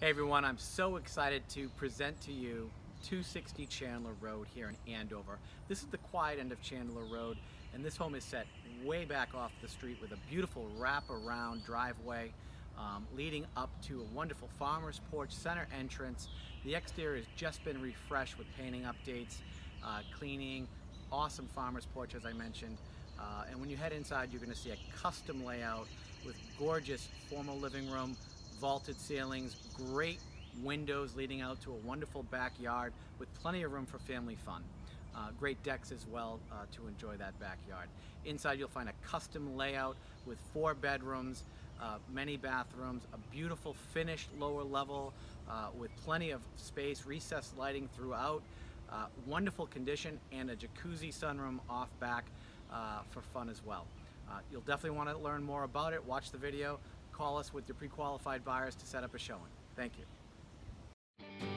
Hey everyone, I'm so excited to present to you 260 Chandler Road here in Andover. This is the quiet end of Chandler Road, and this home is set way back off the street with a beautiful wrap-around driveway leading up to a wonderful farmer's porch, center entrance. The exterior has just been refreshed with painting updates, cleaning, awesome farmer's porch as I mentioned. And when you head inside, you're going to see a custom layout with gorgeous formal living room, vaulted ceilings, great windows leading out to a wonderful backyard with plenty of room for family fun. Great decks as well to enjoy that backyard. Inside you'll find a custom layout with 4 bedrooms, many bathrooms, a beautiful finished lower level with plenty of space, recessed lighting throughout, wonderful condition, and a jacuzzi sunroom off back for fun as well. You'll definitely want to learn more about it. Watch the video. Call us with your pre-qualified buyers to set up a showing. Thank you.